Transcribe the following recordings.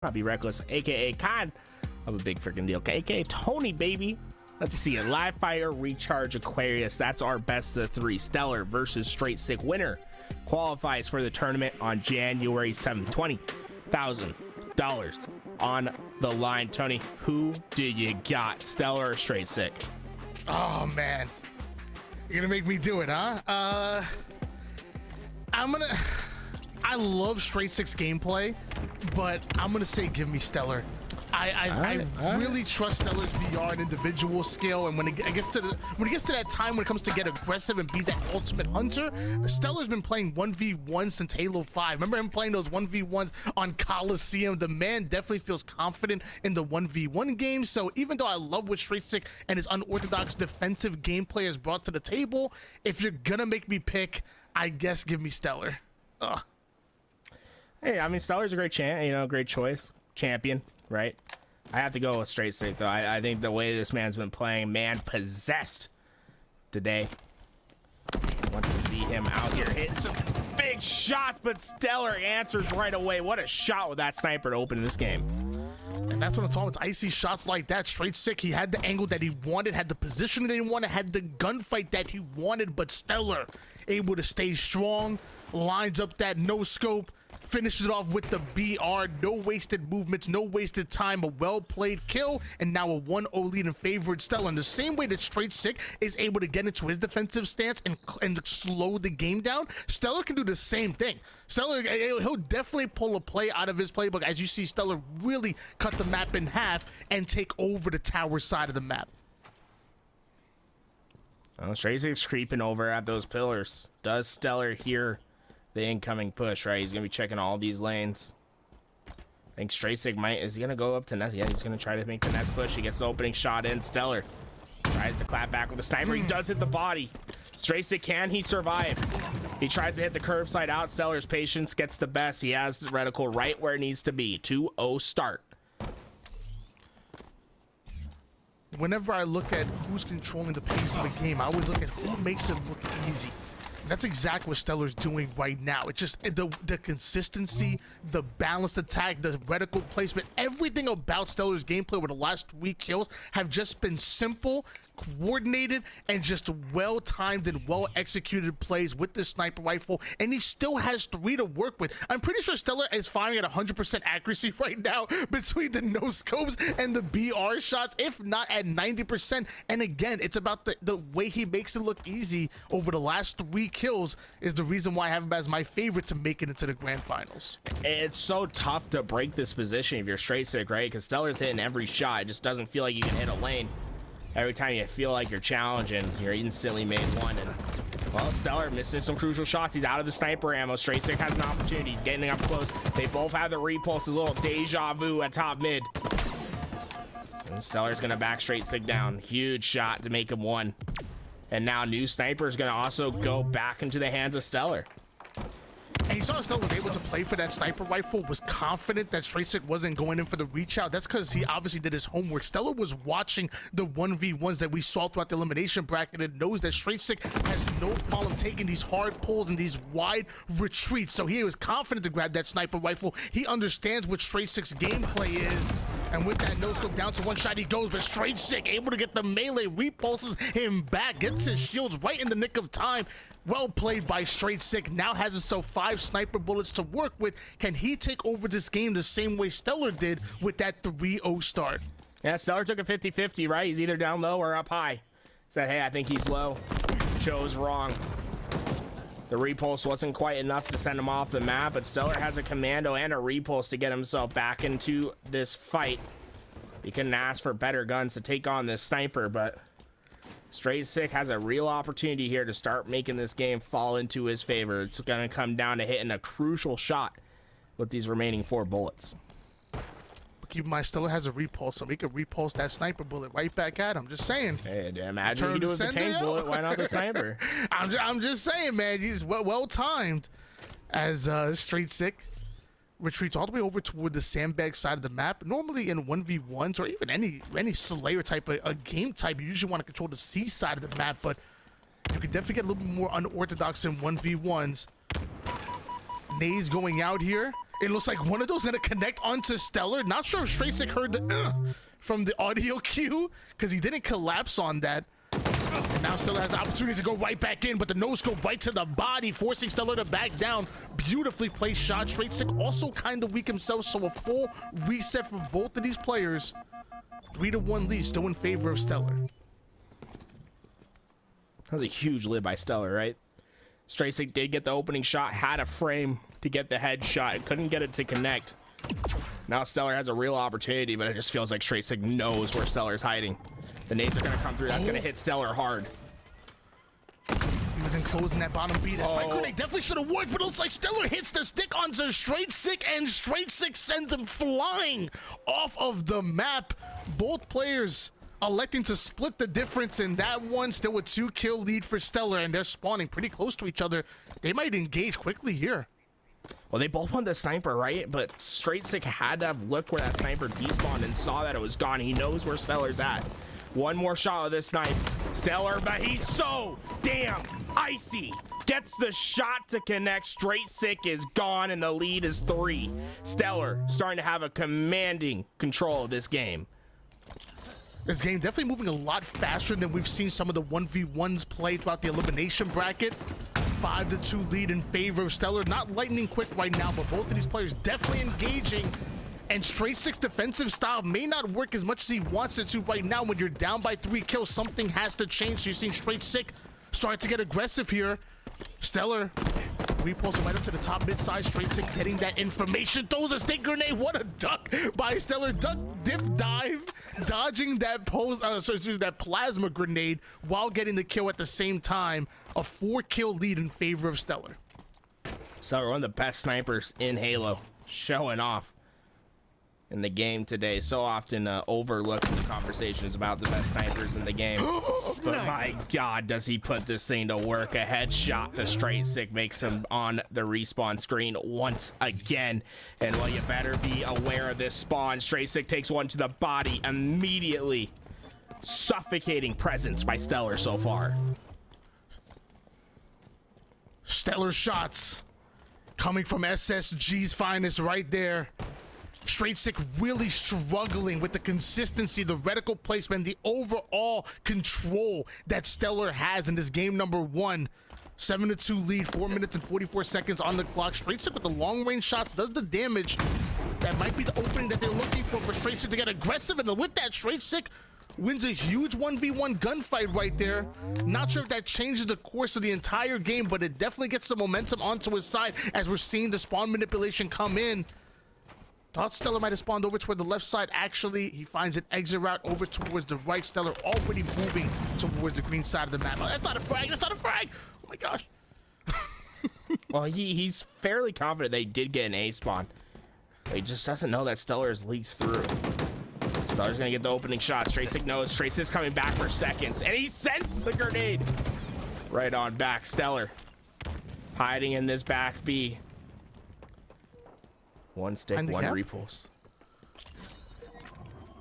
I'll be reckless, aka kind of a big freaking deal, aka Tony, baby. Let's see it. Live Fire Recharge Aquarius. That's our best of three. StelluR versus Str8. Winner qualifies for the tournament on January 7th. $20,000 on the line. Tony, who do you got, StelluR or Str8? Oh man, you're gonna make me do it, huh? I love Str8 gameplay, but I'm gonna say give me StelluR. I really trust StelluR's VR and individual skill, and when it gets to that time when it comes to get aggressive and be that ultimate hunter, StelluR's been playing 1v1 since Halo 5. Remember him playing those 1v1s on Coliseum? The man definitely feels confident in the 1v1 game. So even though I love what Str8 and his unorthodox defensive gameplay has brought to the table, if you're gonna make me pick, I guess give me StelluR. Hey, I mean, StelluR's a great great choice, champion, right? I have to go with Str8 though. I think the way this man's been playing, man possessed today. Want to see him out here hitting some big shots, but StelluR answers right away. What a shot with that sniper to open this game. And that's what I'm talking about. It's icy shots like that. Str8, he had the angle that he wanted, had the position that he wanted, had the gunfight that he wanted, but StelluR able to stay strong, lines up that no scope, finishes it off with the BR. No wasted movements, no wasted time, a well-played kill, and now a 1-0 lead in favor of StelluR. In the same way that Str8 is able to get into his defensive stance and slow the game down, StelluR can do the same thing. StelluR, he'll definitely pull a play out of his playbook, as you see StelluR really cut the map in half and take over the tower side of the map. Well, Str8 creeping over at those pillars. Does StelluR hear the incoming push, right? He's gonna be checking all these lanes. I think Str8 is he gonna go up to Nest? Yeah, he's gonna try to make the Nest push. He gets the opening shot in. StelluR tries to clap back with a sniper. He does hit the body. Str8, can he survive? He tries to hit the curbside out. StelluR's patience gets the best. He has the reticle right where it needs to be. 2-0 start. Whenever I look at who's controlling the pace of the game, I would look at who makes it look easy. That's exactly what StelluR's doing right now. It's just the consistency, the balanced attack, the reticle placement, everything about StelluR's gameplay over the last 3 kills have just been simple, coordinated, and just well-timed and well-executed plays with this sniper rifle, and he still has 3 to work with. I'm pretty sure StelluR is firing at 100% accuracy right now between the no-scopes and the BR shots, if not at 90%. And again, it's about the way he makes it look easy over the last 3 kills is the reason why I have him as my favorite to make it into the grand finals. It's so tough to break this position if you're Str8, right? Because StelluR's hitting every shot. It just doesn't feel like you can hit a lane. Every time you feel like you're challenging, you're instantly made one. And well, StelluR missing some crucial shots. He's out of the sniper ammo. Str8 has an opportunity. He's getting up close. They both have the repulse, a little deja vu at top mid. And StelluR's gonna back Str8 down. Huge shot to make him 1. And now new sniper is gonna also go back into the hands of StelluR. And you saw StelluR was able to play for that sniper rifle, was confident that Str8 wasn't going in for the reach out. That's because he obviously did his homework. StelluR was watching the 1v1s that we saw throughout the elimination bracket and knows that Str8 has no problem taking these hard pulls and these wide retreats. So he was confident to grab that sniper rifle. He understands what Str8's gameplay is. And with that no-scope down to 1 shot, he goes, but Str8 able to get the melee, repulses him back, gets his shields right in the nick of time. Well played by Str8. Now has himself 5 sniper bullets to work with. Can he take over this game the same way StelluR did with that 3-0 start? Yeah, StelluR took a 50-50, right? He's either down low or up high. Said, hey, I think he's low. Chose wrong. The repulse wasn't quite enough to send him off the map, but StelluR has a commando and a repulse to get himself back into this fight. He couldn't ask for better guns to take on this sniper, but Str8 has a real opportunity here to start making this game fall into his favor. It's going to come down to hitting a crucial shot with these remaining 4 bullets. But keep in mind, StelluR has a repulse, so he could repulse that sniper bullet right back at him. Just saying. Hey, imagine you do with the tank bullet. Why not the sniper? I'm just saying, man. He's well-timed as Str8 retreats all the way over toward the sandbag side of the map. Normally in 1v1s or even any Slayer type of game type, you usually want to control the C side of the map, but you can definitely get a little bit more unorthodox in 1v1s. Nays going out here, It looks like one of those gonna connect onto StelluR. Not sure if Str8 heard the from the audio cue, because he didn't collapse on that. And now StelluR has the opportunity to go right back in, but the nose go right to the body, forcing StelluR to back down. Beautifully placed shot. Str8 also kind of weak himself, so a full reset for both of these players. 3-1 lead, still in favor of StelluR. That was a huge lid by StelluR, right? Str8 did get the opening shot, had a frame to get the headshot, and couldn't get it to connect. Now StelluR has a real opportunity, but it just feels like Str8 knows where StelluR is hiding. The nades are going to come through. That's going to hit StelluR hard. He was enclosing that bottom B. The spike grenade definitely should have worked, but it looks like StelluR hits the stick onto Str8, and Str8 sends him flying off of the map. Both players electing to split the difference in that one. Still a 2-kill lead for StelluR, and they're spawning pretty close to each other. They might engage quickly here. Well, they both won the sniper, right? But Str8 had to have looked where that sniper despawned and saw that it was gone. He knows where StelluR's at. One more shot of this snipe. StelluR, but he's so damn icy. Gets the shot to connect. Str8 is gone, and the lead is 3. StelluR starting to have a commanding control of this game. This game definitely moving a lot faster than we've seen some of the 1v1s play throughout the elimination bracket. 5-2 lead in favor of StelluR. Not lightning quick right now, but both of these players definitely engaging. And Str8's defensive style may not work as much as he wants it to right now. When you're down by 3 kills, something has to change. So you're seeing Str8 start to get aggressive here. StelluR repulsing right up to the top mid-side. Str8 getting that information. Throws a stick grenade. What a duck by StelluR. Duck, dip, dive. Dodging that that plasma grenade while getting the kill at the same time. A 4-kill lead in favor of StelluR. StelluR, one of the best snipers in Halo, showing off in the game today. So often overlooked in the conversations about the best snipers in the game. But my God, does he put this thing to work. A headshot to Str8 makes him on the respawn screen once again. And well, you better be aware of this spawn. Str8 takes one to the body immediately. Suffocating presence by StelluR so far. StelluR shots coming from SSG's finest right there. Str8 really struggling with the consistency, the reticle placement, the overall control that StelluR has in this game number 1. 7-2 lead, 4 minutes and 44 seconds on the clock. Str8 with the long range shots does the damage. That might be the opening that they're looking for Str8 to get aggressive, and with that, Str8 wins a huge 1v1 gunfight right there. Not sure if that changes the course of the entire game, but it definitely gets some momentum onto his side as we're seeing the spawn manipulation come in. Thought StelluR might have spawned over toward the left side. Actually, he finds an exit route over towards the right. StelluR already moving towards the green side of the map. Oh, that's not a frag. That's not a frag. Oh my gosh. Well, he's fairly confident they did get an A spawn. He just doesn't know that StelluR has leaked through. StelluR's gonna get the opening shot. Str8 knows. Str8 coming back for seconds, and he sends the grenade right on back. StelluR hiding in this back B. One stick, one repulse.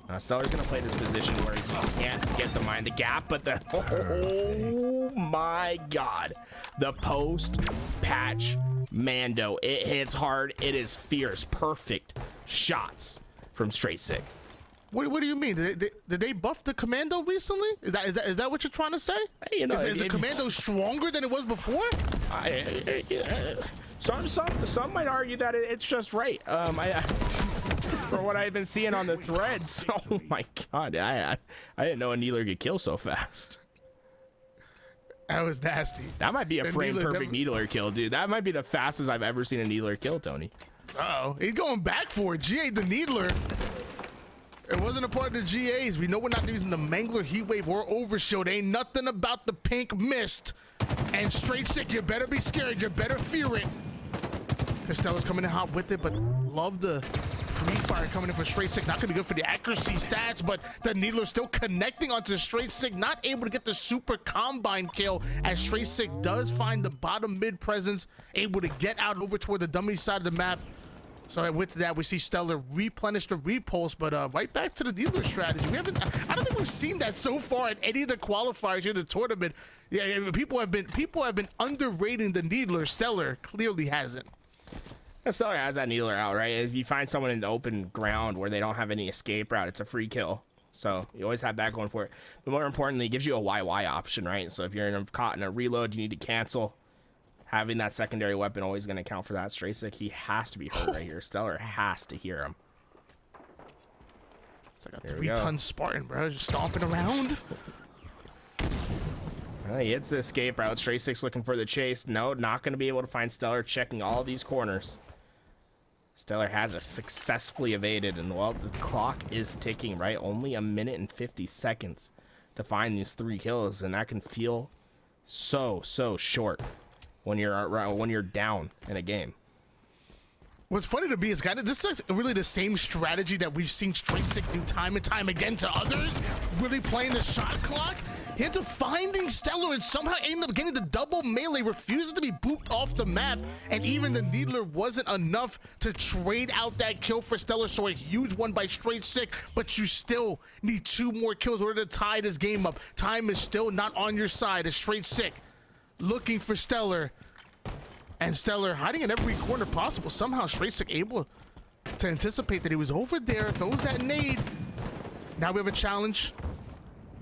Now StelluR's gonna play this position where he can't get the mind the gap, but the oh my God, the post patch Mando, it hits hard, it is fierce, perfect shots from Str8. What do you mean? Did they buff the commando recently? Is that what you're trying to say? Hey, you know, is the commando stronger than it was before? Some might argue that it's just right. For what I've been seeing on the threads. Oh my God, I didn't know a Needler could kill so fast. That was nasty. That might be a frame perfect Needler kill, dude. That might be the fastest I've ever seen a Needler kill, Tony. Uh-oh, he's going back for it. GA the Needler. It wasn't a part of the GAs. We know we're not using the Mangler, Heatwave, or Overshield. Ain't nothing about the pink mist. And Str8, you better be scared. You better fear it. Costello's coming in hot with it, but love the pre-fire coming in for Str8. Not gonna be good for the accuracy stats, but the Needler still connecting onto Str8. Not able to get the super combine kill, as Str8 does find the bottom mid presence, able to get out over toward the dummy side of the map. So with that, we see StelluR replenish the repulse, but right back to the Needler strategy. I don't think we've seen that so far at any of the qualifiers here in the tournament. Yeah, people have been underrating the Needler. StelluR clearly hasn't. Stellar has that needler out, right? If you find someone in the open ground where they don't have any escape route, it's a free kill. So you always have that going for it. But more importantly, it gives you a YY option, right? So if you're caught in a reload, you need to cancel. Having that secondary weapon always going to count for that. Str8, he has to be hurt right here. StelluR has to hear him. It's like a 3-ton Spartan, bro. Just stomping around. He hits the escape route. Str8 looking for the chase. No, not going to be able to find StelluR, checking all these corners. StelluR has it successfully evaded, and well, the clock is ticking, right? Only 1 minute and 50 seconds to find these 3 kills, and that can feel so short when you're down in a game. What's funny to me is this is really the same strategy that we've seen Str8 do time and time again to others, really playing the shot clock. He ends up finding StelluR and somehow ended up getting the double melee, refuses to be booped off the map, and even the needler wasn't enough to trade out that kill for StelluR. So a huge one by Str8, but you still need 2 more kills in order to tie this game up. Time is still not on your side as Str8 looking for StelluR, and StelluR hiding in every corner possible. Somehow Str8 able to anticipate that he was over there, throws that nade. Now we have a challenge.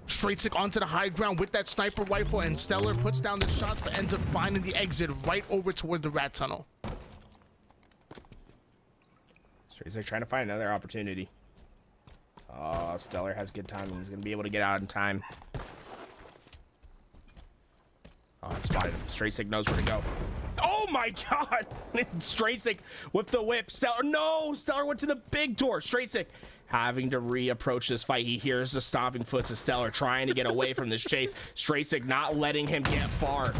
Str8 onto the high ground with that sniper rifle, and StelluR puts down the shots but ends up finding the exit right over towards the rat tunnel. Str8 trying to find another opportunity. Oh, StelluR has good timing. He's going to be able to get out in time. Oh, I spotted him. Str8 knows where to go. Oh my god! Str8 with the whip. StelluR, no! StelluR went to the big door. Str8 having to reapproach this fight. He hears the stomping foots of StelluR trying to get away from this chase. Str8 not letting him get far.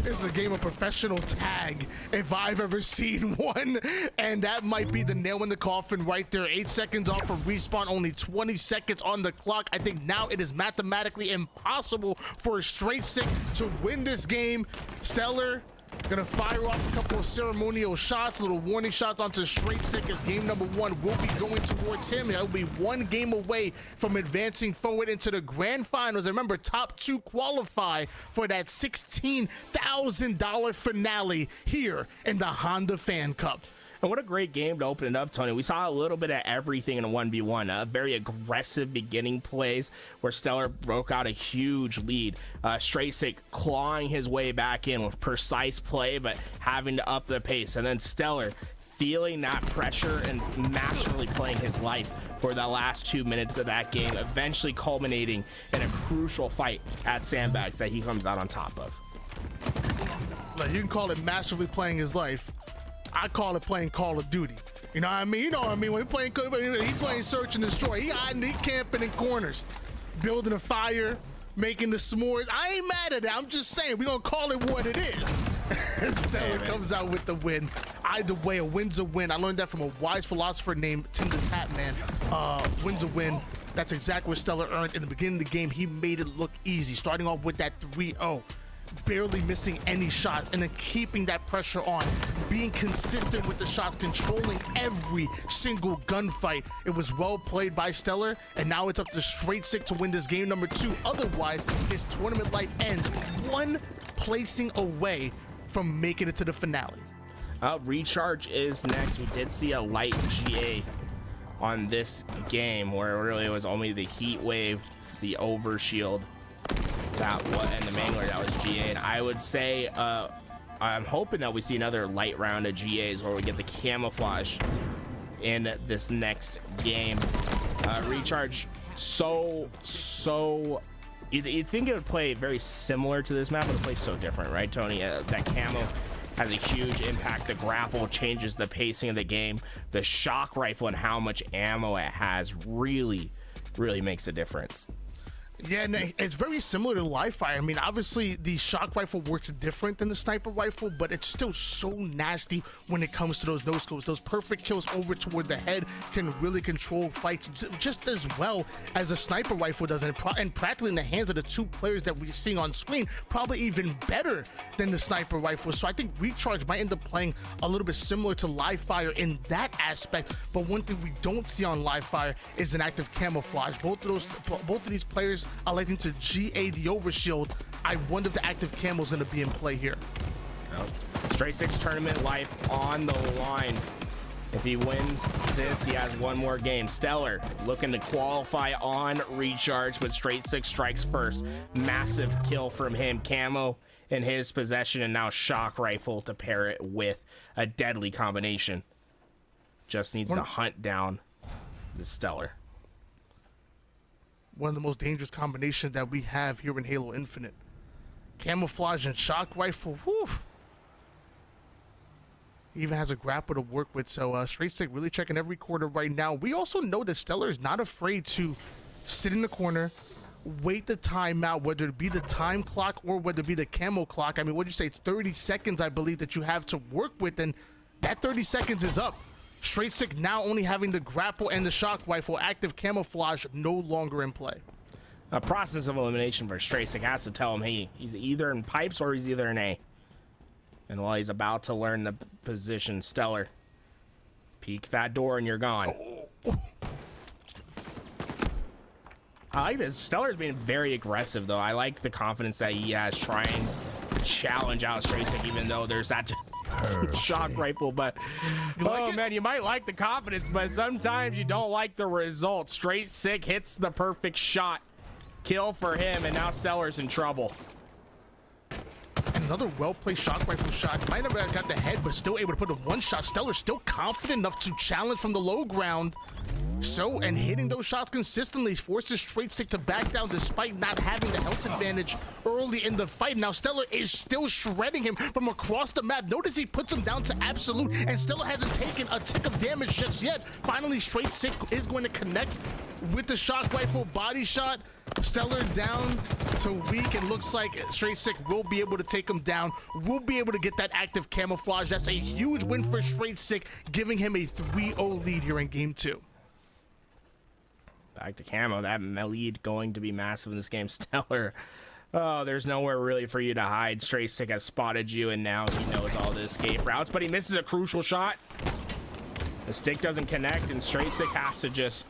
This is a game of professional tag if I've ever seen one, and that might be the nail in the coffin right there. 8 seconds off of respawn, only 20 seconds on the clock. I think now it is mathematically impossible for Str8 to win this game. StelluR gonna fire off a couple of ceremonial shots, little warning shots onto Str8 as game number 1 will be going towards him. He'll be 1 game away from advancing forward into the grand finals. Remember, top 2 qualify for that $16,000 finale here in the Honda Fan Cup. And what a great game to open it up, Tony. We saw a little bit of everything in a 1v1. Very aggressive beginning plays where StelluR broke out a huge lead. Str8 clawing his way back in with precise play, but having to up the pace. And then StelluR feeling that pressure and masterfully playing his life for the last 2 minutes of that game, eventually culminating in a crucial fight at Sandbags that he comes out on top of. Like, you can call it masterfully playing his life. I call it playing Call of Duty. You know what I mean? You know what I mean? When he's playing Search and Destroy. He camping in corners, building a fire, making the s'mores. I ain't mad at that. I'm just saying, we're going to call it what it is. StelluR comes out with the win. Either way, a win's a win. I learned that from a wise philosopher named Tim the Tap Man. Win's a win. That's exactly what StelluR earned. In the beginning of the game, he made it look easy, starting off with that 3-0. Barely missing any shots, and then keeping that pressure on, being consistent with the shots, controlling every single gunfight. It was well played by StelluR, and now it's up to Str8 to win this game number 2. Otherwise, his tournament life ends 1 placing away from making it to the finale. Recharge is next. We did see a light GA on this game where really it was only the heat wave, the overshield, and the mangler that was GA. And I would say I'm hoping that we see another light round of GAs where we get the camouflage in this next game. Recharge you'd think it would play very similar to this map, but it plays so different, right, Tony? That camo has a huge impact. The grapple changes the pacing of the game. The shock rifle and how much ammo it has really makes a difference. Yeah, and it's very similar to live fire. I mean, obviously the shock rifle works different than the sniper rifle, but it's still so nasty when it comes to those no-scopes. Those perfect kills over toward the head can really control fights just as well as a sniper rifle does, and practically in the hands of the 2 players that we're seeing on screen, probably even better than the sniper rifle. So I think Recharge might end up playing a little bit similar to live fire in that aspect, but one thing we don't see on live fire is an active camouflage. Both of these players electing to GA the overshield. I wonder if the active camo is going to be in play here. Str8 tournament life on the line. If he wins this, he has one more game. StelluR looking to qualify on recharge, but Str8 strikes first. Massive kill from him. Camo in his possession, and now shock rifle to pair it with a deadly combination. Just needs to hunt down the StelluR. One of the most dangerous combinations that we have here in Halo Infinite. Camouflage and shock rifle. Whew. He even has a grapple to work with, so Str8 really checking every corner right now. We also know that StelluR is not afraid to sit in the corner, wait the timeout, whether it be the time clock or whether it be the camo clock. I mean, what'd you say? It's 30 seconds, I believe, that you have to work with, and that 30 seconds is up. Str8 now only having the grapple and the shock rifle. Active camouflage no longer in play. A process of elimination for Str8 has to tell him, hey, he's either in pipes or he's either in A. And while he's about to learn the position, StelluR, peek that door and you're gone. I like this. StelluR's being very aggressive, though. I like the confidence that he has trying to challenge out Str8, even though there's that shock rifle. But oh man, you might like the confidence, but sometimes you don't like the results. Str8 hits the perfect shot. Kill for him, and now StelluR's in trouble. Another well-placed shock rifle shot. Might have got the head, but still able to put a one shot. StelluR still confident enough to challenge from the low ground. So, and hitting those shots consistently forces Str8 to back down despite not having the health advantage early in the fight. Now, StelluR is still shredding him from across the map. Notice he puts him down to absolute, and StelluR hasn't taken a tick of damage just yet. Finally, Str8 is going to connect with the shock rifle body shot. StelluR down to weak, and looks like Str8 will be able to take him down. Will be able to get that active camouflage. That's a huge win for Str8, giving him a 3-0 lead here in game 2. Back to camo. That lead going to be massive in this game. StelluR, oh, there's nowhere really for you to hide. Str8 has spotted you, and now he knows all the escape routes, but he misses a crucial shot. The stick doesn't connect, and Str8 has to just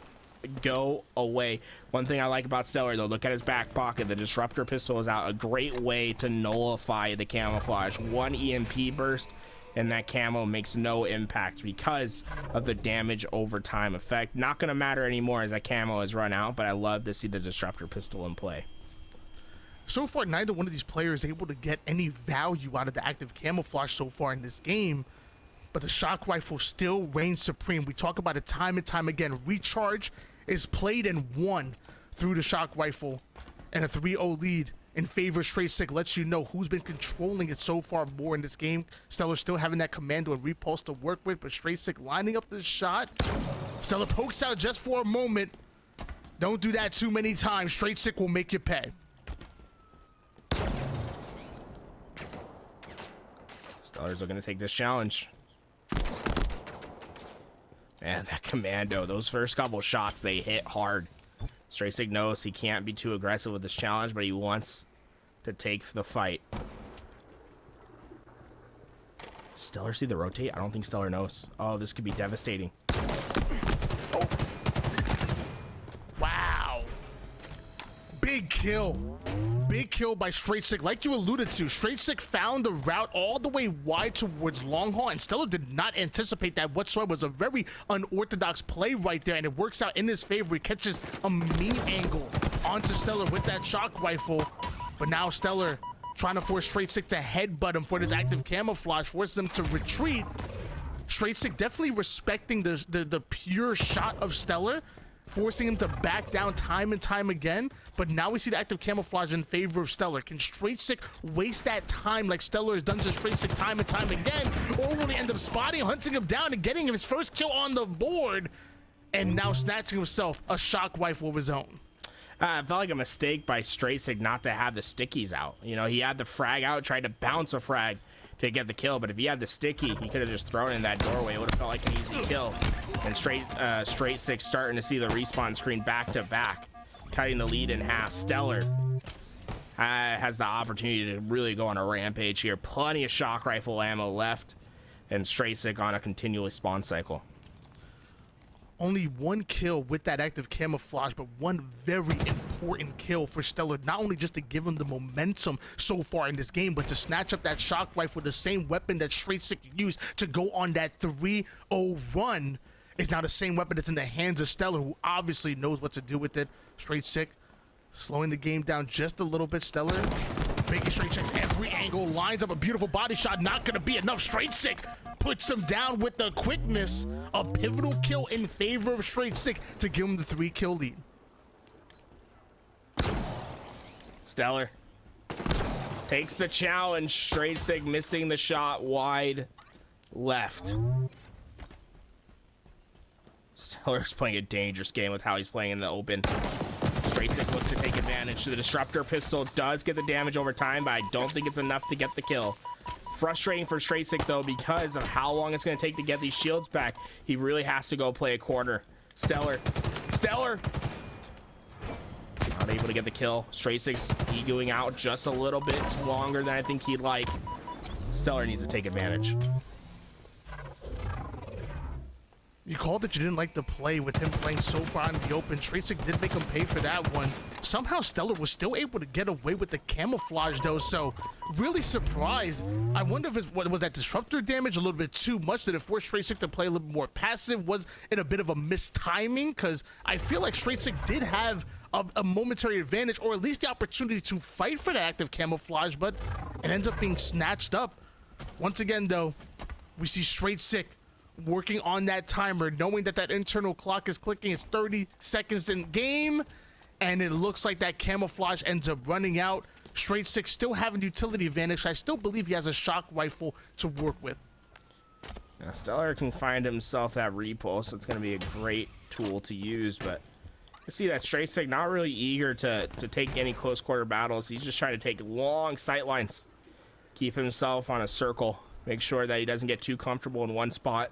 go away. One thing I like about StelluR, though, look at his back pocket. The disruptor pistol is out. A great way to nullify the camouflage. One EMP burst, and that camo makes no impact because of the damage over time effect. Not going to matter anymore as that camo has run out, but I love to see the disruptor pistol in play. So far, neither one of these players is able to get any value out of the active camouflage so far in this game, but the shock rifle still reigns supreme. We talk about it time and time again. Recharge is played and won through the shock rifle, and a 3-0 lead in favor of Str8 lets you know who's been controlling it so far more in this game. StelluR still having that commando and repulse to work with, but Str8 lining up the shot. StelluR pokes out just for a moment. Don't do that too many times. Str8 will make you pay. StelluR's looking to take this challenge. Man, that commando, those first couple shots, they hit hard. Str8 knows he can't be too aggressive with this challenge, but he wants to take the fight. Does StelluR see the rotate? I don't think StelluR knows. Oh, this could be devastating. Oh. Wow. Big kill. Big kill by Str8. Like you alluded to, Str8 found the route all the way wide towards long haul, and StelluR did not anticipate that whatsoever. It was a very unorthodox play right there, and it works out in his favor. He catches a mean angle onto StelluR with that shock rifle, but now StelluR trying to force Str8 to headbutt him for this active camouflage, forces him to retreat. Str8 definitely respecting the pure shot of StelluR, forcing him to back down time and time again. But now we see the active camouflage in favor of StelluR. Can Str8 waste that time like StelluR has done to Str8 time and time again? Or will he end up spotting him, hunting him down, and getting his first kill on the board, and now snatching himself a shock rifle of his own? It felt like a mistake by Str8 not to have the stickies out. You know, he had the frag out, tried to bounce a frag to get the kill, but if he had the sticky, he could have just thrown it in that doorway. It would have felt like an easy kill. And Str8 starting to see the respawn screen back to back, cutting the lead in half. StelluR has the opportunity to really go on a rampage here. Plenty of shock rifle ammo left, and Str8 on a continuous spawn cycle. Only one kill with that active camouflage, but one very important important kill for StelluR, not only just to give him the momentum so far in this game, but to snatch up that shock rifle, the same weapon that Str8 used to go on that 3-0 run is now the same weapon that's in the hands of StelluR, who obviously knows what to do with it. Str8 slowing the game down just a little bit. StelluR making Str8 checks every angle, lines up a beautiful body shot, not gonna be enough. Str8 puts him down with the quickness. A pivotal kill in favor of Str8 to give him the 3-kill lead. StelluR takes the challenge. Str8 missing the shot wide left. StelluR's playing a dangerous game with how he's playing in the open. Str8 looks to take advantage. The disruptor pistol does get the damage over time, but I don't think it's enough to get the kill. Frustrating for Str8 though, because of how long it's going to take to get these shields back. He really has to go play a corner. StelluR not able to get the kill. Str8 egoing out just a little bit longer than I think he'd like. StelluR needs to take advantage. You called that you didn't like the play with him playing so far in the open. Str8 did make him pay for that one. Somehow StelluR was still able to get away with the camouflage though, so really surprised. I wonder if what was that disruptor damage a little bit too much? Did it force Str8 to play a little more passive? Was it a bit of a mistiming? Because I feel like Str8 did have a momentary advantage, or at least the opportunity to fight for the active camouflage, but it ends up being snatched up. Once again though, we see Str8 working on that timer, knowing that that internal clock is clicking. It's 30 seconds in game, and it looks like that camouflage ends up running out. Str8 still having utility advantage. I still believe he has a shock rifle to work with. Now, StelluR can find himself that repulse. It's going to be a great tool to use, but you see that Str8 not really eager to take any close quarter battles. He's just trying to take long sight lines, keep himself on a circle, make sure that he doesn't get too comfortable in one spot.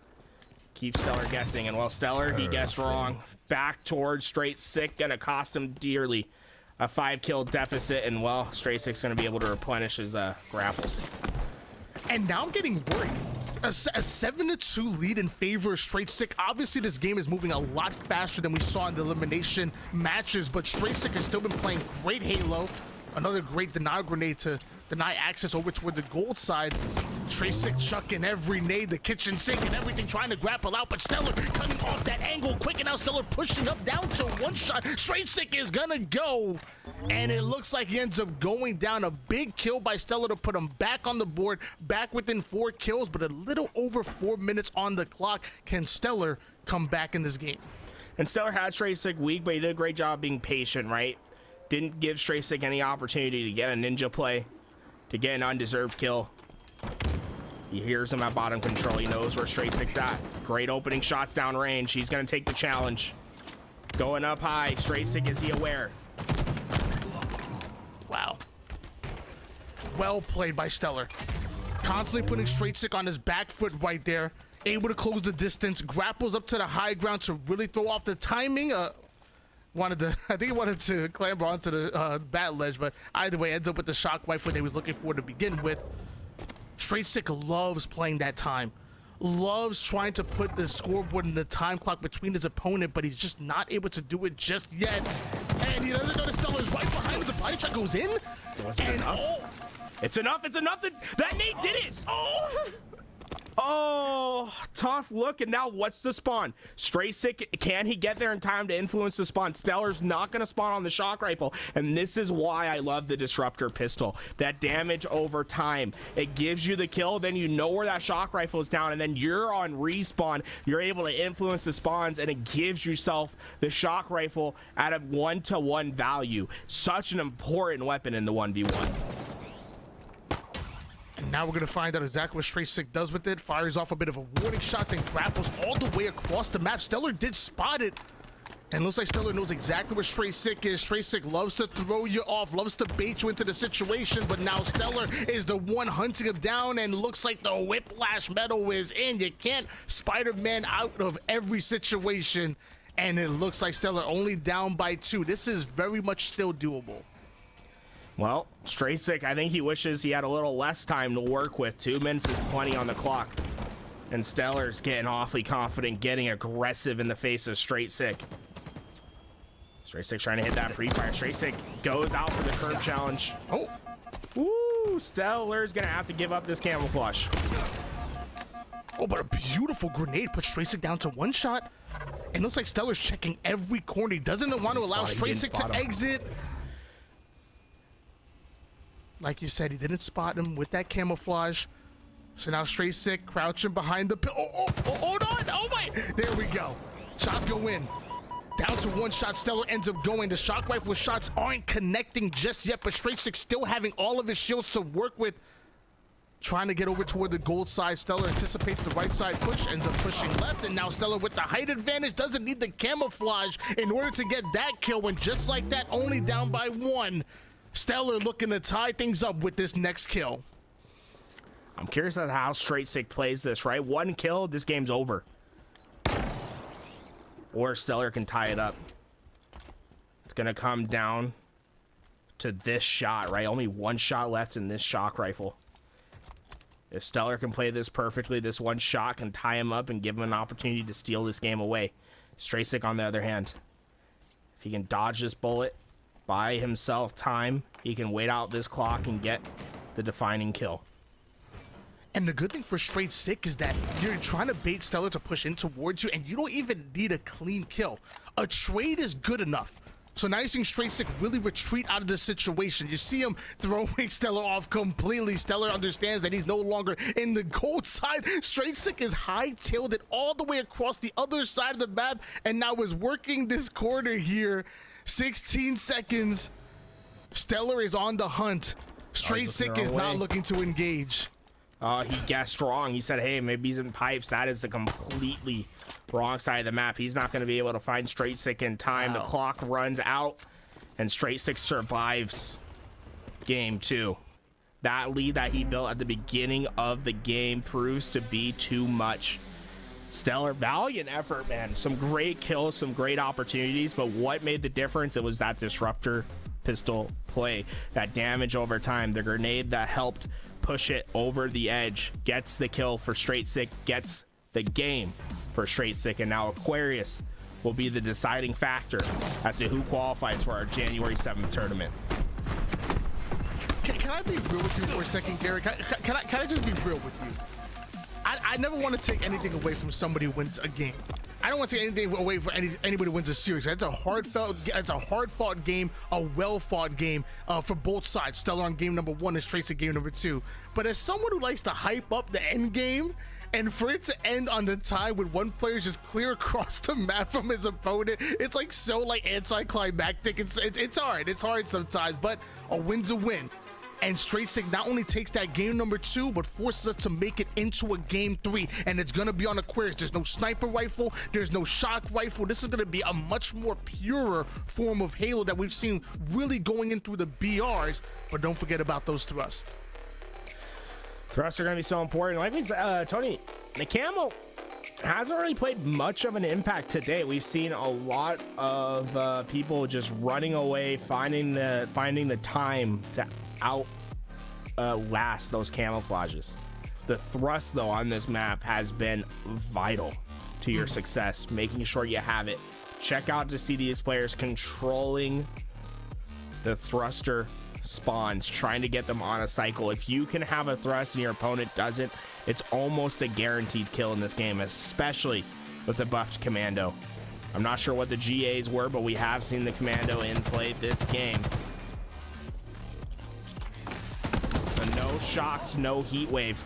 Keep StelluR guessing, and well, StelluR, he guessed wrong. Back towards Str8, gonna cost him dearly. A 5-kill deficit, and well, Str8 gonna be able to replenish his grapples. And now I'm getting worried. A 7-2 lead in favor of Str8. Obviously, this game is moving a lot faster than we saw in the elimination matches, but Str8 has still been playing great Halo. Another great denial grenade to deny access over toward the gold side. Str8 chucking every nade, the kitchen sink and everything, trying to grapple out, but StelluR cutting off that angle quick, and now StelluR pushing up down to one shot. Str8 is gonna go, and it looks like he ends up going down. A big kill by StelluR to put him back on the board, back within 4 kills, but a little over 4 minutes on the clock. Can StelluR come back in this game? And StelluR had Str8 weak, but he did a great job being patient, right? Didn't give Str8 any opportunity to get a ninja play, to get an undeserved kill. He hears him at bottom control. He knows where Str8's at. Great opening shots down range. He's going to take the challenge. Going up high. Str8, is he aware? Wow. Well played by StelluR. Constantly putting Str8 on his back foot right there. Able to close the distance. Grapples up to the high ground to really throw off the timing. I think he wanted to clamber onto the bat ledge, but either way, ends up with the shock rifle they was looking for to begin with. Str8 loves playing that time. Loves trying to put the scoreboard and the time clock between his opponent, but he's just not able to do it just yet. And he doesn't notice StelluR's right behind him. The body shot goes in. Wasn't enough. Oh, it's enough. It's enough. That nade did it. Oh, tough look. And now what's the spawn? Str8, can he get there in time to influence the spawn? StelluR's not going to spawn on the shock rifle. And this is why I love the disruptor pistol. That damage over time. It gives you the kill. Then you know where that shock rifle is down. And then you're on respawn. You're able to influence the spawns. And it gives yourself the shock rifle at a 1-to-1 value. Such an important weapon in the 1v1. Now we're going to find out exactly what Str8 does with it. Fires off a bit of a warning shot, then grapples all the way across the map. StelluR did spot it. And looks like StelluR knows exactly what Str8 is. Str8 loves to throw you off, loves to bait you into the situation, but now StelluR is the one hunting him down, and looks like the whiplash medal is in. You can't Spider-Man out of every situation, and it looks like StelluR only down by 2. This is very much still doable. Well, Str8, I think he wishes he had a little less time to work with. 2 minutes is plenty on the clock. And StelluR's getting awfully confident, getting aggressive in the face of Str8. Str8 trying to hit that pre-fire. Str8 goes out for the curb challenge. Oh. Woo! StelluR's gonna have to give up this camouflage. Oh, but a beautiful grenade puts Str8 down to one shot. It looks like StelluR's checking every corner. He doesn't want to allow Str8 to exit. Like you said, he didn't spot him with that camouflage. So now Str8 crouching behind the hold on. Oh my, there we go. Shots go in. Down to one shot, StelluR ends up going. The shock rifle shots aren't connecting just yet, but Str8 still having all of his shields to work with. Trying to get over toward the gold side. StelluR anticipates the right side push, ends up pushing left, and now StelluR with the height advantage doesn't need the camouflage in order to get that kill, and just like that, only down by one. StelluR looking to tie things up with this next kill. I'm curious on how Str8 plays this, right? One kill, this game's over. Or StelluR can tie it up. It's gonna come down to this shot, right? Only one shot left in this shock rifle. If StelluR can play this perfectly, this one shot can tie him up and give him an opportunity to steal this game away. Str8 on the other hand, if he can dodge this bullet, buy himself time, he can wait out this clock and get the defining kill. And the good thing for Str8 is that you're trying to bait StelluR to push in towards you, and you don't even need a clean kill. A trade is good enough. So now you're seeing Str8 really retreat out of the situation. You see him throwing StelluR off completely. StelluR understands that he's no longer in the gold side. Str8 is high-tailed it all the way across the other side of the map, and now is working this corner here. 16 seconds. StelluR is on the hunt. Str8 is not looking to engage. He guessed wrong. He said, hey, maybe he's in pipes. That is the completely wrong side of the map. He's not going to be able to find Str8 in time. Wow. The clock runs out, and Str8 survives game 2. That lead that he built at the beginning of the game proves to be too much. StelluR, valiant effort, man. Some great kills, some great opportunities, but what made the difference? It was that disruptor pistol play, that damage over time, the grenade that helped push it over the edge, gets the kill for Str8, gets the game for Str8, and now Aquarius will be the deciding factor as to who qualifies for our January 7th tournament. Can I be real with you for a second, Gary? Can I just be real with you? I never want to take anything away from somebody who wins a game. I don't want to take anything away from anybody who wins a series. It's a hard-fought game, a well-fought game for both sides. StelluR on game number 1 and Str8 game number 2. But as someone who likes to hype up the end game, and for it to end on the time with one player just clear across the map from his opponent, it's like so like anticlimactic. It's hard. It's hard sometimes, but a win's a win. And Str8 not only takes that game number 2, but forces us to make it into a game 3. And it's going to be on Aquarius. There's no sniper rifle. There's no shock rifle. This is going to be a much more purer form of Halo that we've seen really going in through the BRs. But don't forget about those thrusts. Thrusts are going to be so important. Like we said, Tony, the camo hasn't really played much of an impact today. We've seen a lot of people just running away, finding the time to outlast those camouflages. The thrust though on this map has been vital to your success, making sure you have it. Check out to see these players controlling the thruster spawns, trying to get them on a cycle. If you can have a thrust and your opponent doesn't, it's almost a guaranteed kill in this game, especially with the buffed commando. I'm not sure what the GAs were, but we have seen the commando in play this game. No shocks, no heat wave.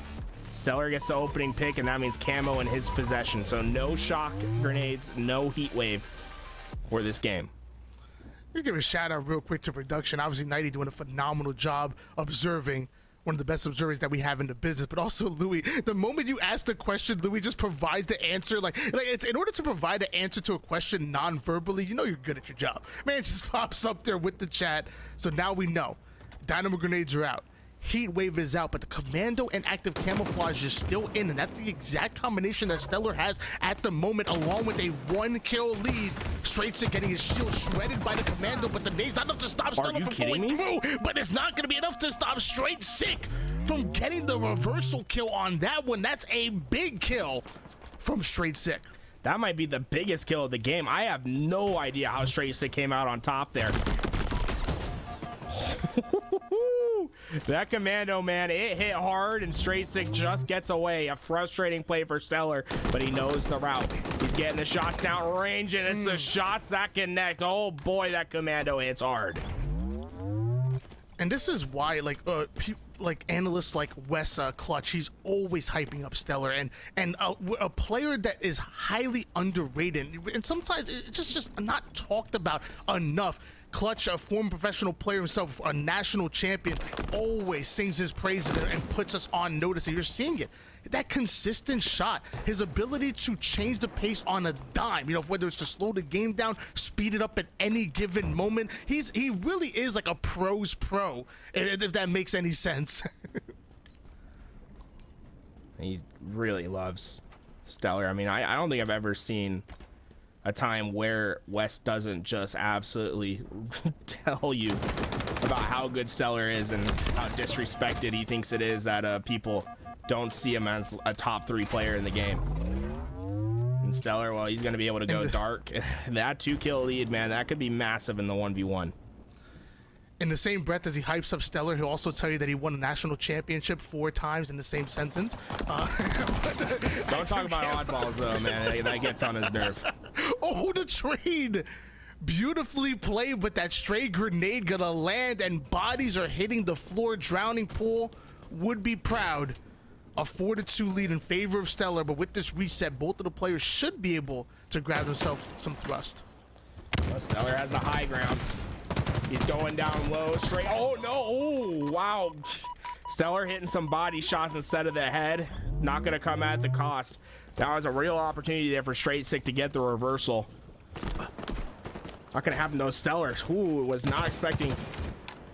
StelluR gets the opening pick, and that means camo in his possession. So no shock grenades, no heat wave for this game. Let's give a shout out real quick to production. Obviously, Nighty doing a phenomenal job observing. One of the best observers that we have in the business, but also Louis. The moment you ask the question, Louis just provides the answer. Like it's in order to provide an answer to a question non-verbally, you know you're good at your job. Man, it just pops up there with the chat. So now we know. Dynamo grenades are out. Heat wave is out, but the commando and active camouflage is still in, and that's the exact combination that StelluR has at the moment, along with a 1-kill lead. Str8 getting his shield shredded by the commando, but the nade's not enough to stop StelluR from going through. But it's not going to be enough to stop Str8 from getting the reversal kill on that one. That's a big kill from Str8. That might be the biggest kill of the game. I have no idea how Str8 came out on top there. That commando, man, it hit hard, and Str8 just gets away. A frustrating play for StelluR, but he knows the route. He's getting the shots down range, and it's the shots that connect. Oh boy, that commando hits hard. And this is why, like analysts like Wes Clutch, he's always hyping up StelluR, and a player that is highly underrated, and sometimes it's just not talked about enough. Clutch, a former professional player himself, a national champion, always sings his praises and puts us on notice, and you're seeing it. That consistent shot, his ability to change the pace on a dime, you know, whether it's to slow the game down, speed it up at any given moment. He really is like a pro's pro, if that makes any sense. He really loves StelluR. I mean, I don't think I've ever seen a time where Wes doesn't just absolutely tell you about how good StelluR is and how disrespected he thinks it is that people don't see him as a top 3 player in the game. And StelluR, well, he's going to be able to go dark. That 2-kill lead, man, that could be massive in the 1v1. In the same breath as he hypes up StelluR, he'll also tell you that he won a national championship 4 times in the same sentence. Don't talk about oddballs, though, man. That gets on his nerve. Oh, the trade! Beautifully played, but that stray grenade gonna land, and bodies are hitting the floor. Drowning Pool would be proud. A 4-2 lead in favor of StelluR, but with this reset, both of the players should be able to grab themselves some thrust. Well, StelluR has the high ground. He's going down low, straight. Oh, no. Oh, wow. StelluR hitting some body shots instead of the head. Not going to come at the cost. That was a real opportunity there for Str8 to get the reversal. Not going to happen, though. StelluR, ooh, was not expecting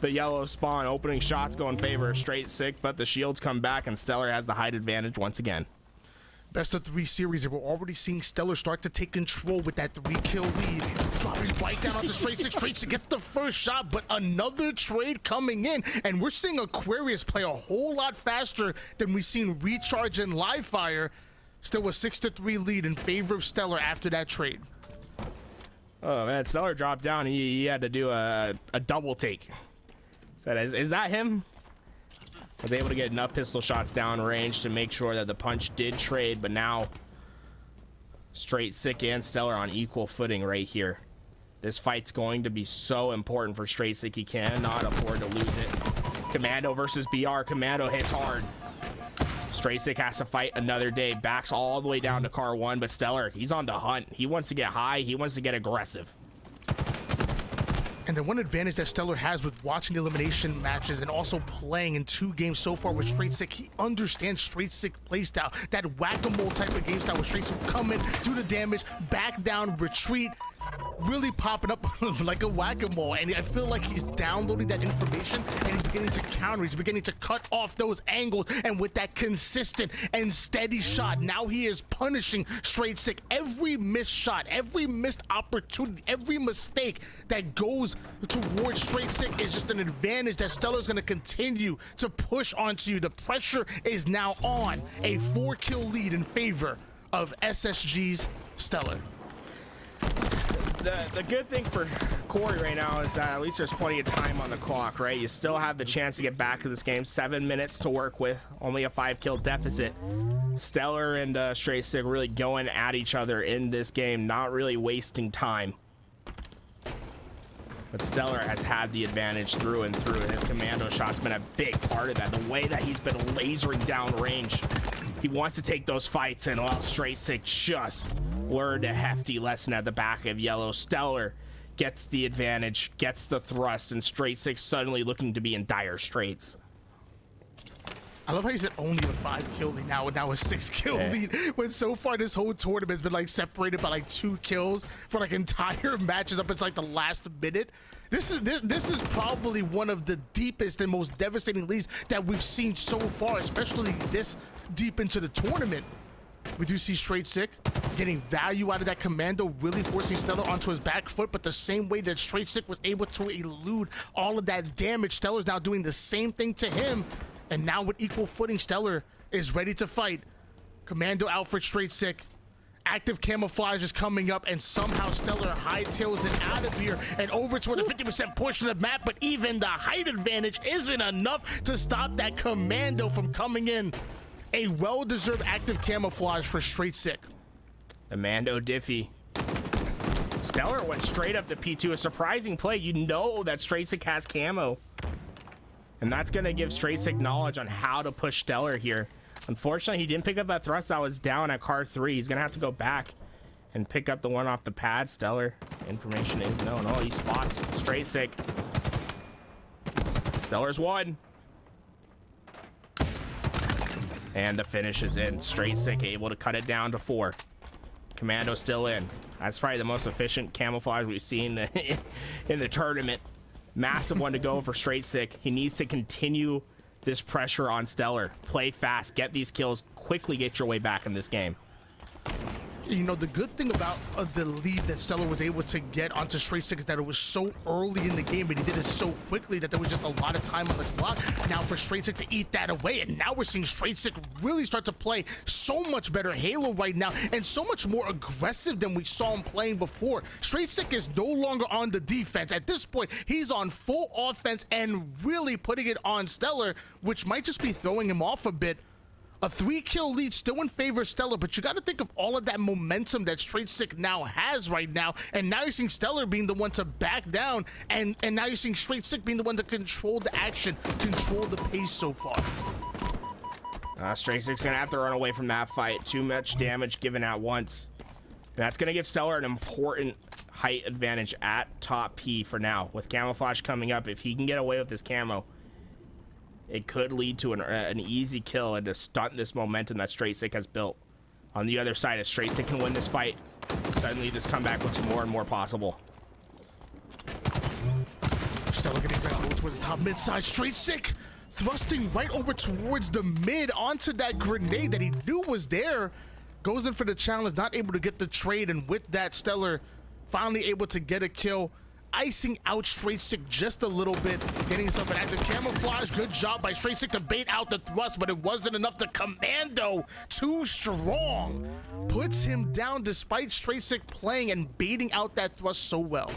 the yellow spawn. Opening shots go in favor of Str8, but the shields come back, and StelluR has the height advantage once again. Best of 3 series, and we're already seeing StelluR start to take control with that 3-kill lead. Dropping right down onto Str8. Str8 gets the first shot, but another trade coming in, and we're seeing Aquarius play a whole lot faster than we've seen Recharge and Livefire. Still a 6-3 lead in favor of StelluR after that trade. Oh man, StelluR dropped down. He had to do a double take. Said, is that him? Was able to get enough pistol shots down range to make sure that the punch did trade, but now Str8 and StelluR on equal footing right here. This fight's going to be so important for Str8. He cannot afford to lose it. Commando versus BR. Commando hits hard. Str8 has to fight another day. Backs all the way down to car 1, but StelluR, he's on the hunt. He wants to get high. He wants to get aggressive. And the one advantage that StelluR has with watching the elimination matches and also playing in 2 games so far with Str8, he understands Str8 playstyle. That whack-a-mole type of game style where Str8 will come in, do the damage, back down, retreat, really popping up like a whack-a-mole. And I feel like he's downloading that information and he's beginning to counter. He's beginning to cut off those angles, and with that consistent and steady shot, now he is punishing Str8. Every missed shot, every missed opportunity, every mistake that goes towards Str8 is just an advantage that StelluR is going to continue to push onto you. The pressure is now on. A 4-kill lead in favor of SSG's StelluR. The good thing for Corey right now is that at least there's plenty of time on the clock, right? You still have the chance to get back to this game. 7 minutes to work with, only a 5-kill deficit. StelluR and Str8 really going at each other in this game, not really wasting time. But StelluR has had the advantage through and through, and his commando shot's been a big part of that. The way that he's been lasering down range. He wants to take those fights, and well, Str8 just learned a hefty lesson at the back of yellow. StelluR gets the advantage, gets the thrust, and Str8 suddenly looking to be in dire straits. I love how he's at only a 5-kill lead now, and now a 6-kill lead. When so far this whole tournament has been like separated by like 2 kills for like entire matches up until like the last minute. This is probably one of the deepest and most devastating leads that we've seen so far, especially this deep into the tournament. We do see Str8 getting value out of that commando, really forcing StelluR onto his back foot, but the same way that Str8 was able to elude all of that damage, StelluR's now doing the same thing to him. And now with equal footing, StelluR is ready to fight. Commando out for Str8, Active camouflage is coming up, and somehow StelluR hightails it out of here and over toward the 50% portion of the map, but even the height advantage isn't enough to stop that commando from coming in. A well-deserved active camouflage for Str8. The Mando Diffie. StelluR went straight up to P2, a surprising play. You know that Str8 has camo. And that's going to give Str8 knowledge on how to push StelluR here. Unfortunately, he didn't pick up that thrust that was down at car 3. He's going to have to go back and pick up the one off the pad. StelluR, information is known. Oh, he spots Str8. StelluR's won. And the finish is in. Str8 able to cut it down to 4. Commando still in. That's probably the most efficient camouflage we've seen in the tournament. Massive one to go for Str8. He needs to continue this pressure on StelluR. Play fast, get these kills, quickly get your way back in this game. You know, the good thing about the lead that StelluR was able to get onto Str8 is that it was so early in the game, and he did it so quickly that there was just a lot of time on the clock now for Str8 to eat that away. And now we're seeing Str8 really start to play so much better Halo right now, and so much more aggressive than we saw him playing before. Str8 is no longer on the defense. At this point, he's on full offense and really putting it on StelluR, which might just be throwing him off a bit. A 3-kill lead still in favor of StelluR, but you got to think of all of that momentum that Str8 now has right now, and now you're seeing StelluR being the one to back down, and now you're seeing Str8 being the one to control the action, control the pace so far. Str8 gonna have to run away from that fight. Too much damage given at once. And that's gonna give StelluR an important height advantage at top P for now. With camouflage coming up, if he can get away with this camo, it could lead to an easy kill and to stunt this momentum that Str8 has built. On the other side, if Str8 can win this fight, suddenly this comeback looks more and more possible. StelluR getting aggressive towards the top mid-side. Str8 thrusting right over towards the mid onto that grenade that he knew was there. Goes in for the challenge, not able to get the trade, and with that, StelluR finally able to get a kill. Icing out Str8 just a little bit, getting himself an active camouflage. Good job by Str8 to bait out the thrust, but it wasn't enough. The commando, too strong, puts him down despite Str8 playing and baiting out that thrust so well.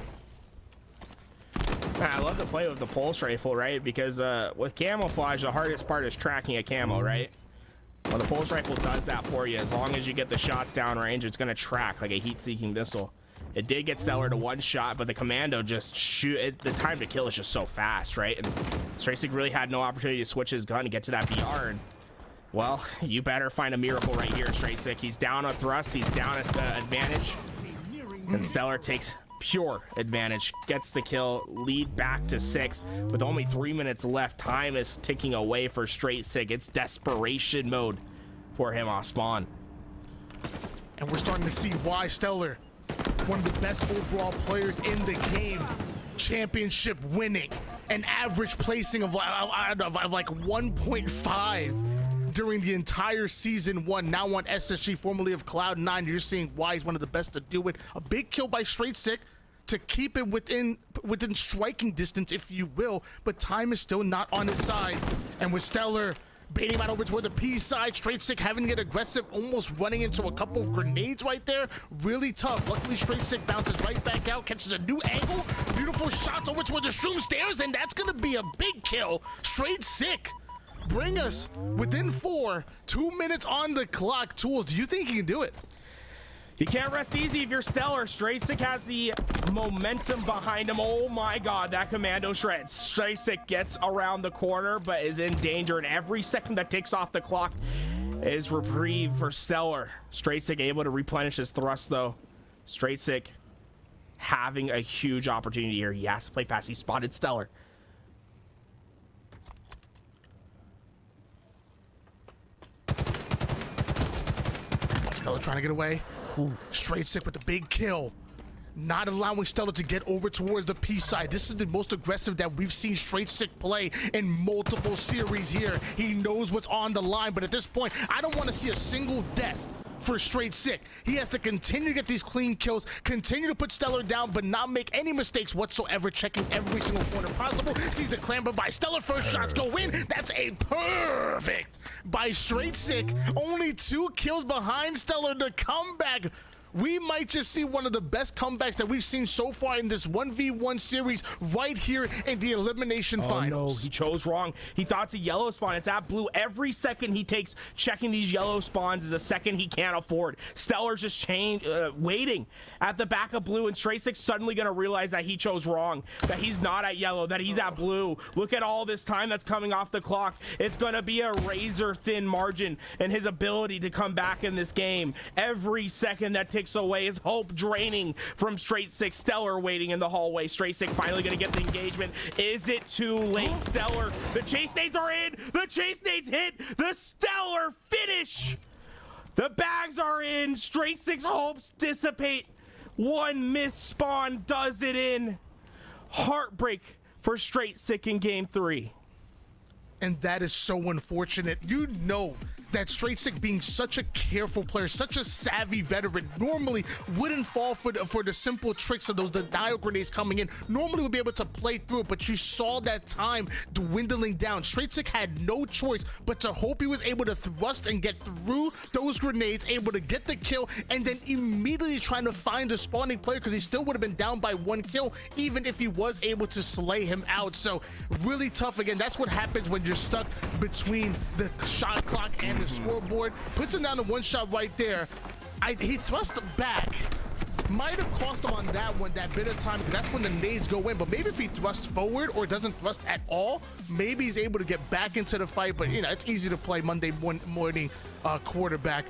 I love to play with the pulse rifle, right? Because with camouflage, the hardest part is tracking a camo, right? Well, the pulse rifle does that for you. As long as you get the shots down range, it's going to track like a heat-seeking missile. It did get StelluR to 1 shot, but the commando just the time to kill is just so fast, right? And Str8 really had no opportunity to switch his gun and get to that BR. And well, you better find a miracle right here, Str8. He's down on thrust, he's down at the advantage, and StelluR takes pure advantage, gets the kill, lead back to 6 with only 3 minutes left. Time is ticking away for Str8. It's desperation mode for him off spawn, and we're starting to see why StelluR, one of the best overall players in the game, championship winning, an average placing of like 1.5 during the entire season 1, now on SSG, formerly of Cloud9. You're seeing why he's one of the best to do it. A big kill by Str8 to keep it within striking distance, if you will, but time is still not on his side. And with StelluR baiting out over toward the P side, Str8 having to get aggressive, almost running into a couple of grenades right there. Really tough. Luckily, Str8 bounces right back out, catches a new angle. Beautiful shots over toward the shroom stairs, and that's going to be a big kill. Str8 bring us within 4. 2 minutes on the clock. Tools, do you think he can do it? You can't rest easy if you're StelluR. Str8 has the momentum behind him. Oh my god, that commando shreds. Str8 gets around the corner, but is in danger, and every second that takes off the clock is reprieve for StelluR. Str8 able to replenish his thrust, though. Str8 having a huge opportunity here. He has to play fast. He spotted StelluR. StelluR trying to get away. Str8 with the big kill, not allowing StelluR to get over towards the P side. This is the most aggressive that we've seen Str8 play in multiple series here. He knows what's on the line, but at this point, I don't want to see a single death for Str8. He has to continue to get these clean kills, continue to put StelluR down, but not make any mistakes whatsoever, checking every single corner possible. Sees the clamber by StelluR. First shots go in. That's a perfect by Str8. Only 2 kills behind StelluR. The comeback. We might just see one of the best comebacks that we've seen so far in this 1v1 series right here in the elimination finals. No, he chose wrong. He thought it's a yellow spawn. It's at blue. Every second he takes checking these yellow spawns is a second he can't afford. StelluR's just waiting at the back of blue, and Str8 suddenly going to realize that he chose wrong, that he's not at yellow, that he's at blue. Look at all this time that's coming off the clock. It's going to be a razor thin margin in his ability to come back in this game. Every second that takes away is hope draining from Str8. StelluR waiting in the hallway. Str8 finally gonna get the engagement. Is it too late? StelluR, the chase nades are in. The chase nades hit. The StelluR finish. The bags are in. Str8 hopes dissipate. One missed spawn does it in. Heartbreak for Str8 in game 3. And that is so unfortunate. You know that Str8 being such a careful player, such a savvy veteran, normally wouldn't fall for the simple tricks of those denial grenades coming in. Normally would be able to play through it, but you saw that time dwindling down. Str8 had no choice but to hope he was able to thrust and get through those grenades, able to get the kill, and then immediately trying to find a spawning player, because he still would have been down by 1 kill, even if he was able to slay him out. So really tough. Again, that's what happens when you're stuck between the shot clock and the scoreboard. Puts him down to 1 shot right there. He thrust back. Might have cost him on that one that bit of time, because that's when the nades go in. But maybe if he thrusts forward or doesn't thrust at all, maybe he's able to get back into the fight. But you know, it's easy to play Monday morning quarterback.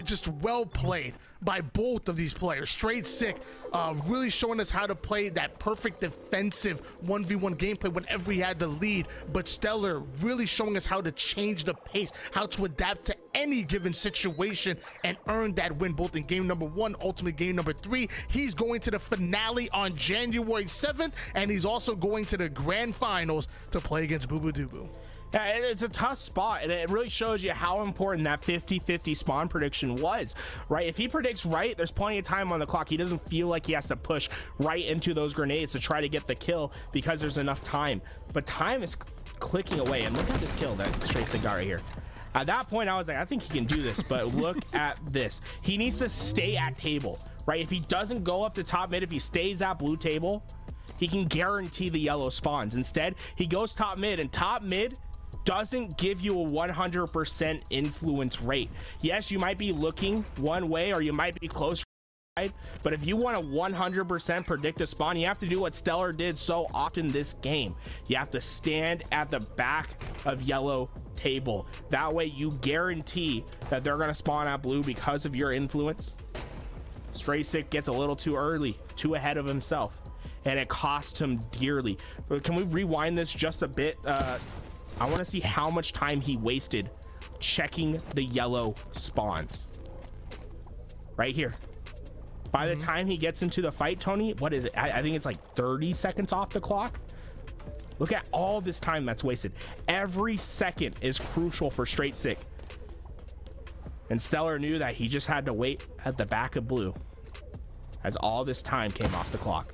Just well played by both of these players. Str8 really showing us how to play that perfect defensive 1v1 gameplay whenever he had the lead, but StelluR really showing us how to change the pace, how to adapt to any given situation and earn that win, both in game number 1, ultimately game number 3. He's going to the finale on January 7th, and he's also going to the grand finals to play against BuBuDuBu. Yeah, it's a tough spot, and it really shows you how important that 50-50 spawn prediction was, right? If he predicts right, there's plenty of time on the clock. He doesn't feel like he has to push right into those grenades to try to get the kill because there's enough time. But time is clicking away, and look at this kill that Str8 got right here. At that point, I was like, I think he can do this, but look at this. He needs to stay at table, right? If he doesn't go up to top mid, if he stays at blue table, he can guarantee the yellow spawns. Instead, he goes top mid, and top mid doesn't give you a 100% influence rate. Yes, you might be looking one way, or you might be closer, but if you want to 100% predict a spawn, you have to do what StelluR did so often this game. You have to stand at the back of yellow table. That way you guarantee that they're going to spawn at blue because of your influence. Str8 gets a little too early, too ahead of himself, and it cost him dearly. Can we rewind this just a bit? I want to see how much time he wasted checking the yellow spawns right here. By the time he gets into the fight, Tony, what is it? I think it's like 30 seconds off the clock. Look at all this time that's wasted. Every second is crucial for Str8. And StelluR knew that he just had to wait at the back of blue as all this time came off the clock.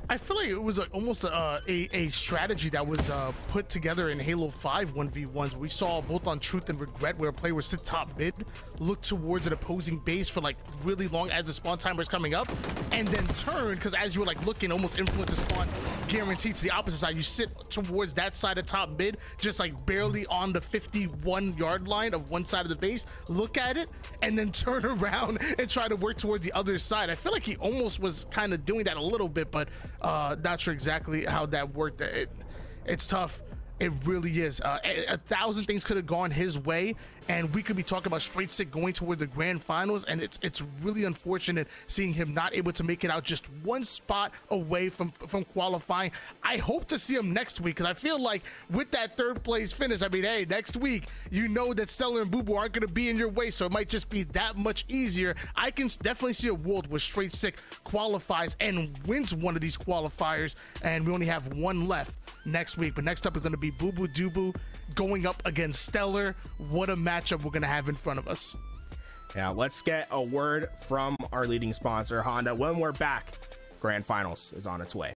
I feel like it was almost a strategy that was put together in Halo 5 1v1s. We saw both on Truth and Regret, where a player would sit top mid, look towards an opposing base for like really long as the spawn timer is coming up, and then turn, because as you were like looking, almost influence the spawn guaranteed to the opposite side. You sit towards that side of top mid, just like barely on the 51-yard line of one side of the base, look at it, and then turn around and try to work towards the other side. I feel like he almost was kind of doing that a little bit, but not sure exactly how that worked. It's tough. It really is. 1,000 things could have gone his way, and we could be talking about Str8 going toward the grand finals, and it's really unfortunate seeing him not able to make it out, just 1 spot away from qualifying. I hope to see him next week, because I feel like with that 3rd place finish, I mean, hey, next week, you know that StelluR and BuBu aren't going to be in your way, so it might just be that much easier. I can definitely see a world where Str8 qualifies and wins one of these qualifiers, and we only have 1 left next week. But next up is going to be BuBuDuBu going up against StelluR. What a matchup we're going to have in front of us. Yeah, let's get a word from our leading sponsor, Honda. When we're back, Grand Finals is on its way.